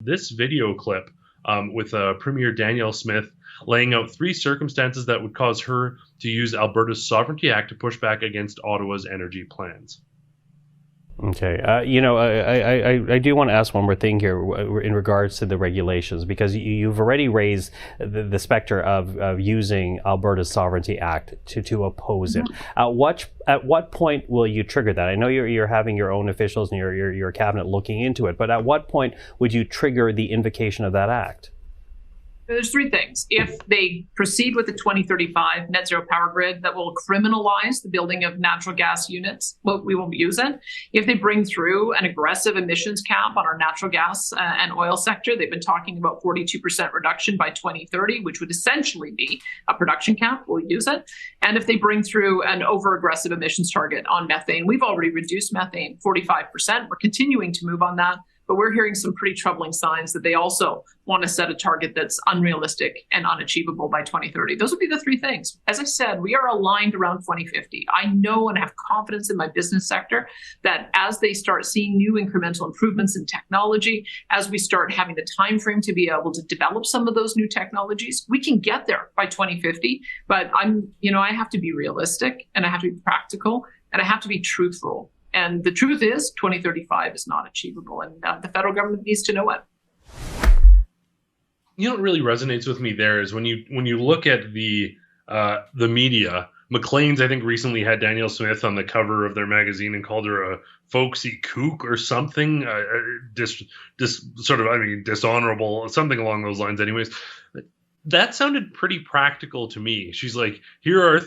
this video clip with Premier Danielle Smith laying out three circumstances that would cause her to use Alberta's Sovereignty Act to push back against Ottawa's energy plans. Okay. I do want to ask one more thing here in regards to the regulations, because you've already raised the specter of using Alberta's Sovereignty Act to oppose it. At what point will you trigger that? I know you're having your own officials and your cabinet looking into it, but at what point would you trigger the invocation of that act? There's three things. If they proceed with the 2035 net zero power grid that will criminalize the building of natural gas units, well, we won't use it. If they bring through an aggressive emissions cap on our natural gas and oil sector, they've been talking about 42% reduction by 2030, which would essentially be a production cap, we'll use it. And if they bring through an over-aggressive emissions target on methane, we've already reduced methane 45%. We're continuing to move on that. But we're hearing some pretty troubling signs that they also want to set a target that's unrealistic and unachievable by 2030. Those would be the three things. As I said, we are aligned around 2050. I know and have confidence in my business sector that as they start seeing new incremental improvements in technology, as we start having the time frame to be able to develop some of those new technologies, we can get there by 2050. But I have to be realistic, and I have to be practical, and I have to be truthful. And the truth is 2035 is not achievable, and the federal government needs to know it. You know what really resonates with me there is when you look at the media. Maclean's, I think, recently had Danielle Smith on the cover of their magazine and called her a folksy kook or something, dishonorable, something along those lines. Anyways, that sounded pretty practical to me. She's like, here are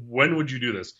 when would you do this?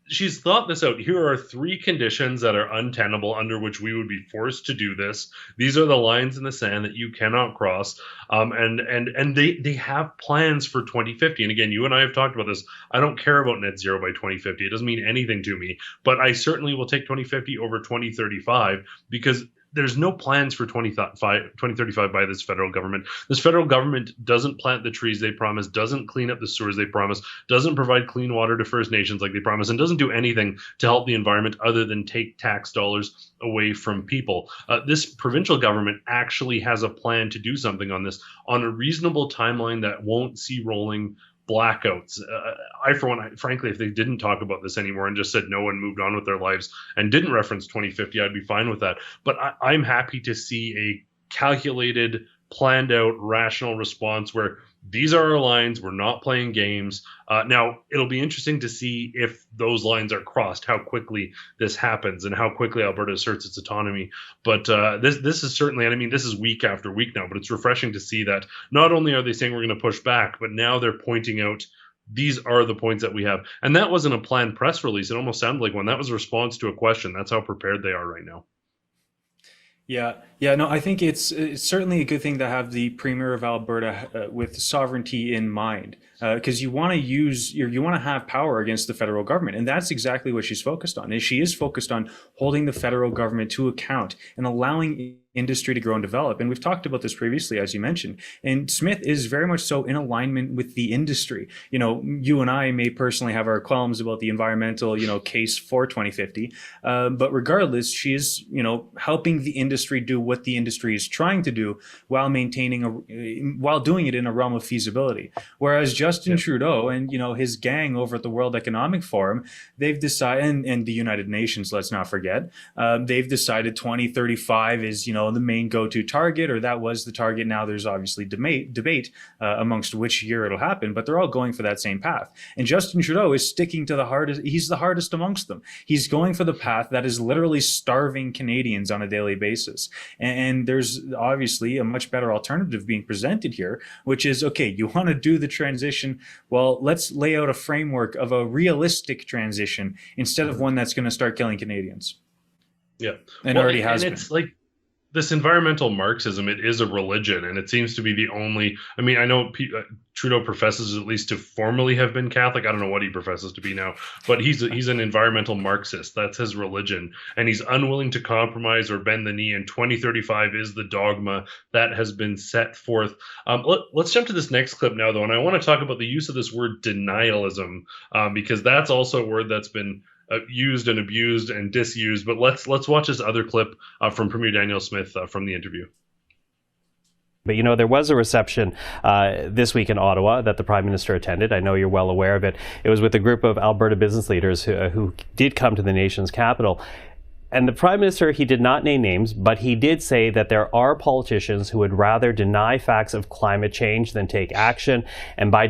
She's thought this out. Here are three conditions that are untenable under which we would be forced to do this. These are the lines in the sand that you cannot cross. And they have plans for 2050. And again, you and I have talked about this. I don't care about net zero by 2050. It doesn't mean anything to me. But I certainly will take 2050 over 2035 because there's no plans for 2035 by this federal government. This federal government doesn't plant the trees they promise, doesn't clean up the sewers they promise, doesn't provide clean water to First Nations like they promise, and doesn't do anything to help the environment other than take tax dollars away from people. This provincial government actually has a plan to do something on this on a reasonable timeline that won't see rolling blackouts. I, for one, frankly, if they didn't talk about this anymore and just said no and moved on with their lives and didn't reference 2050, I'd be fine with that. But I'm happy to see a calculated, planned out, rational response where these are our lines. We're not playing games. Now, it'll be interesting to see if those lines are crossed, how quickly this happens and how quickly Alberta asserts its autonomy. But this is certainly, and I mean, this is week after week now, but it's refreshing to see that not only are they saying we're going to push back, but now they're pointing out these are the points that we have. And that wasn't a planned press release. It almost sounded like one. That was a response to a question. That's how prepared they are right now. Yeah, no, I think it's certainly a good thing to have the Premier of Alberta with sovereignty in mind, because you want to have power against the federal government, and that's exactly what she's focused on. Is she is focused on holding the federal government to account and allowing industry to grow and develop. And we've talked about this previously, as you mentioned. And Smith is very much so in alignment with the industry. You know, you and I may personally have our qualms about the environmental, case for 2050. But regardless, she is, helping the industry do what the industry is trying to do while while doing it in a realm of feasibility. Whereas Justin Trudeau and, his gang over at the World Economic Forum, they've decided, and the United Nations, let's not forget, they've decided 2035 is, the main go-to target, or that was the target. Now there's obviously debate amongst which year it'll happen, but they're all going for that same path. And Justin Trudeau is sticking to the hardest. He's the hardest amongst them. He's going for the path that is literally starving Canadians on a daily basis. And there's obviously a much better alternative being presented here, which is, okay, you want to do the transition. Well, let's lay out a framework of a realistic transition instead of one that's going to start killing Canadians. Yeah. And already has been. It's like, this environmental Marxism, it is a religion, and it seems to be the only. I mean, I know Trudeau professes at least to formally have been Catholic. I don't know what he professes to be now, but he's an environmental Marxist. That's his religion, and he's unwilling to compromise or bend the knee. And 2035 is the dogma that has been set forth. Let's jump to this next clip now, though, and I want to talk about the use of this word denialism, because that's also a word that's been used and abused and disused. But let's watch this other clip from Premier Danielle Smith from the interview. But there was a reception this week in Ottawa that the Prime Minister attended. I know you're well aware of it. It was with a group of Alberta business leaders who did come to the nation's capital. And the Prime Minister, he did not name names, but he did say that there are politicians who would rather deny facts of climate change than take action. And by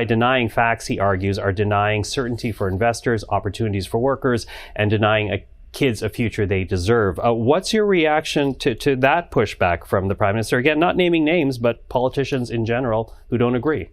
denying facts, he argues, are denying certainty for investors, opportunities for workers, and denying kids a future they deserve. What's your reaction to that pushback from the Prime Minister? Again, not naming names, but politicians in general who don't agree.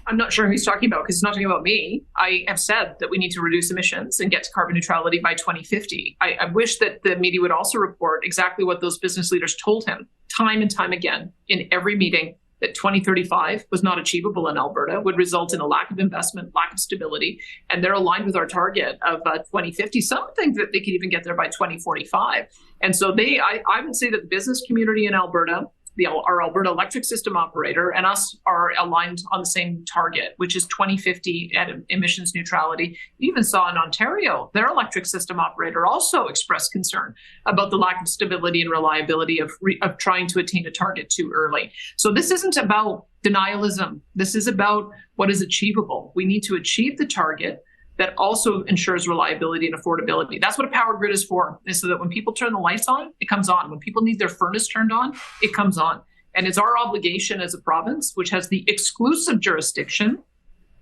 I'm not sure who he's talking about because he's not talking about me. I have said that we need to reduce emissions and get to carbon neutrality by 2050. I wish that the media would also report exactly what those business leaders told him time and time again in every meeting, that 2035 was not achievable in Alberta, would result in a lack of investment, lack of stability, and they're aligned with our target of 2050. Some think that they could even get there by 2045. And so I would say that the business community in Alberta, our Alberta electric system operator, and us are aligned on the same target, which is 2050 at emissions neutrality. You even saw in Ontario, their electric system operator also expressed concern about the lack of stability and reliability of trying to attain a target too early. So this isn't about denialism. This is about what is achievable. We need to achieve the target that also ensures reliability and affordability. That's what a power grid is for, is so that when people turn the lights on, it comes on. When people need their furnace turned on, it comes on. And it's our obligation as a province, which has the exclusive jurisdiction,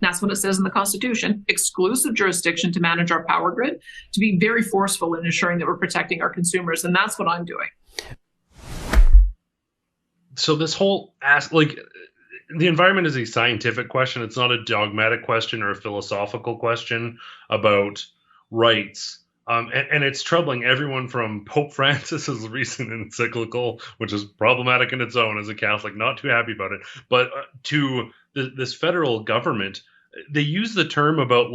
that's what it says in the Constitution, exclusive jurisdiction to manage our power grid, to be very forceful in ensuring that we're protecting our consumers. And that's what I'm doing. So this whole the environment is a scientific question. It's not a dogmatic question or a philosophical question about rights. And it's troubling everyone from Pope Francis's recent encyclical, which is problematic in its own as a Catholic, not too happy about it, but to this federal government. They use the term about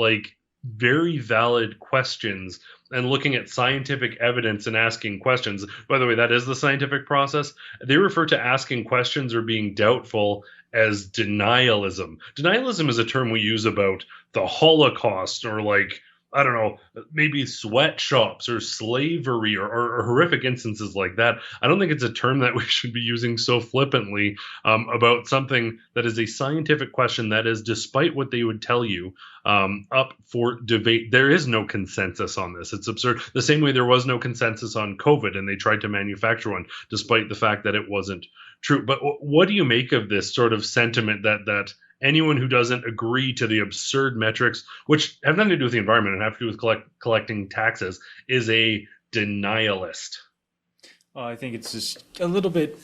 very valid questions and looking at scientific evidence and asking questions. By the way, that is the scientific process. They refer to asking questions or being doubtful as denialism. Denialism is a term we use about the Holocaust or I don't know, maybe sweatshops or slavery or horrific instances like that. I don't think it's a term that we should be using so flippantly about something that is a scientific question that is, despite what they would tell you, up for debate. There is no consensus on this. It's absurd. The same way there was no consensus on COVID and they tried to manufacture one, despite the fact that it wasn't true. But what do you make of this sort of sentiment that anyone who doesn't agree to the absurd metrics, which have nothing to do with the environment and have to do with collecting taxes, is a denialist? I think it's just a little bit,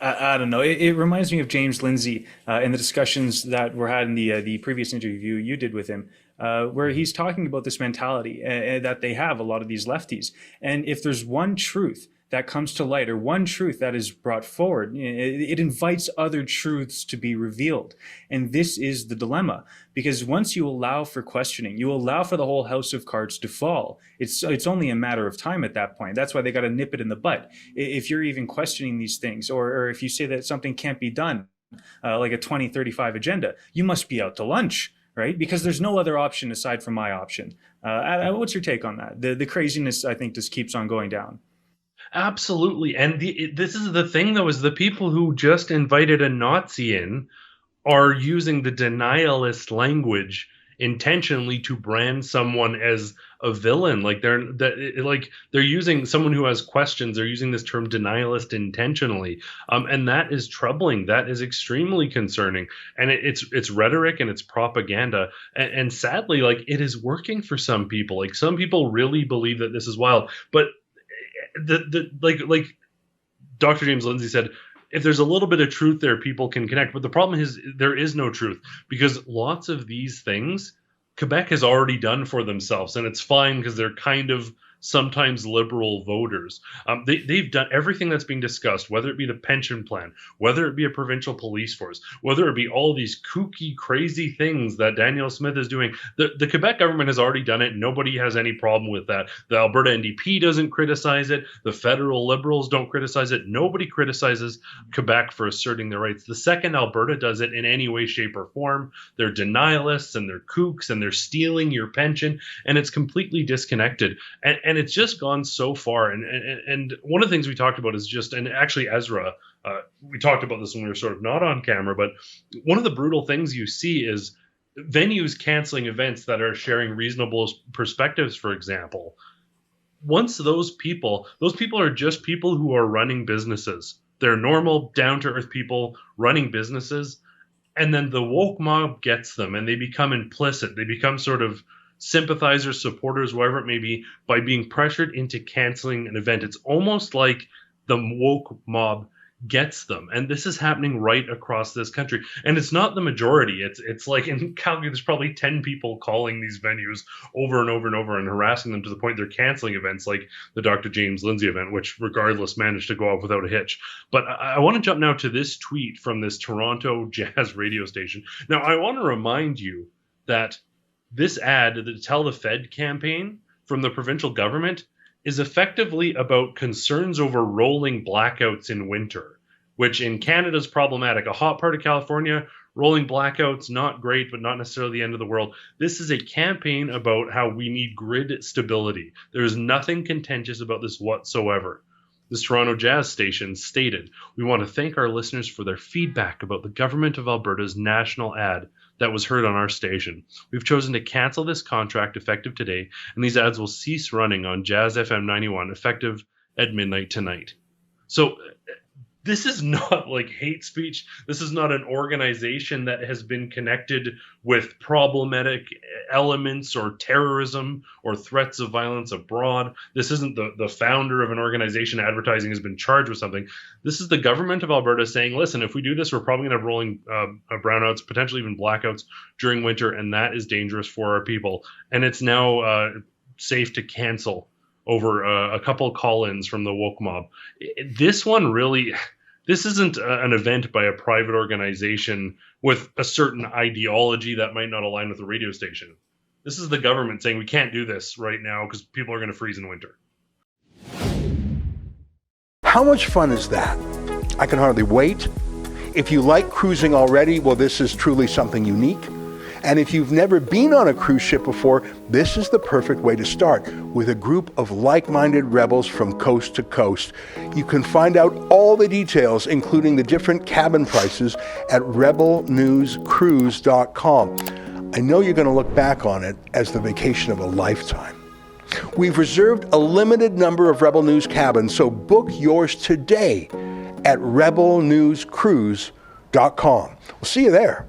I don't know. It reminds me of James Lindsay in the discussions that were had in the previous interview you did with him, where he's talking about this mentality that they have, a lot of these lefties. And if there's one truth that comes to light, or one truth that is brought forward, it invites other truths to be revealed. And this is the dilemma, because once you allow for questioning, you allow for the whole house of cards to fall. It's only a matter of time at that point. That's why they got to nip it in the butt. If you're even questioning these things, or if you say that something can't be done, like a 2035 agenda, you must be out to lunch, right? Because there's no other option aside from my option. What's your take on that? The craziness, I think, just keeps on going down. Absolutely. And this is the thing, though, is the people who just invited a Nazi in are using the denialist language intentionally to brand someone as a villain. They're using someone who has questions. They're using this term denialist intentionally. And that is troubling. That is extremely concerning. And it's rhetoric and it's propaganda. And sadly, it is working for some people. Some people really believe that this is wild. But like Dr. James Lindsay said, if there's a little bit of truth there, people can connect. But the problem is there is no truth, because lots of these things Quebec has already done for themselves, and it's fine because they're kind of sometimes liberal voters. They've done everything that's being discussed, whether it be the pension plan, whether it be a provincial police force, whether it be all these kooky, crazy things that Danielle Smith is doing. The Quebec government has already done it. Nobody has any problem with that. The Alberta NDP doesn't criticize it. The federal Liberals don't criticize it. Nobody criticizes Quebec for asserting their rights. The second Alberta does it in any way, shape, or form, they're denialists and they're kooks and they're stealing your pension, and it's completely disconnected. And And it's just gone so far. And one of the things we talked about is just, and actually Ezra, we talked about this when we were sort of not on camera, but one of the brutal things you see is venues canceling events that are sharing reasonable perspectives, for example. Once those people are just people who are running businesses. They're normal, down-to-earth people running businesses. And then the woke mob gets them and they become implicit. They become sort of sympathizers, supporters, whatever it may be, by being pressured into canceling an event. It's almost like the woke mob gets them. And this is happening right across this country. And it's not the majority. It's like in Calgary, there's probably 10 people calling these venues over and over and over and harassing them to the point they're canceling events like the Dr. James Lindsay event, which regardless managed to go off without a hitch. But I want to jump now to this tweet from this Toronto jazz radio station. Now, I want to remind you that this ad, the Tell the Fed campaign from the provincial government, is effectively about concerns over rolling blackouts in winter, which in Canada is problematic. A hot part of California, rolling blackouts, not great, but not necessarily the end of the world. This is a campaign about how we need grid stability. There is nothing contentious about this whatsoever. This Toronto Jazz station stated, "We want to thank our listeners for their feedback about the Government of Alberta's national ad that was heard on our station. We've chosen to cancel this contract effective today, and these ads will cease running on Jazz FM 91 effective at midnight tonight." So this is not like hate speech. This is not an organization that has been connected with problematic elements or terrorism or threats of violence abroad. This isn't the founder of an organization advertising has been charged with something. This is the government of Alberta saying, listen, if we do this, we're probably going to have rolling brownouts, potentially even blackouts during winter, and that is dangerous for our people. And it's now safe to cancel over a couple of call-ins from the woke mob. This one really, this isn't an event by a private organization with a certain ideology that might not align with the radio station. This is the government saying we can't do this right now because people are going to freeze in winter. How much fun is that? I can hardly wait. If you like cruising already, well, this is truly something unique. And if you've never been on a cruise ship before, this is the perfect way to start. With a group of like-minded rebels from coast to coast. You can find out all the details, including the different cabin prices, at rebelnewscruise.com. I know you're going to look back on it as the vacation of a lifetime. We've reserved a limited number of Rebel News cabins, so book yours today at rebelnewscruise.com. We'll see you there.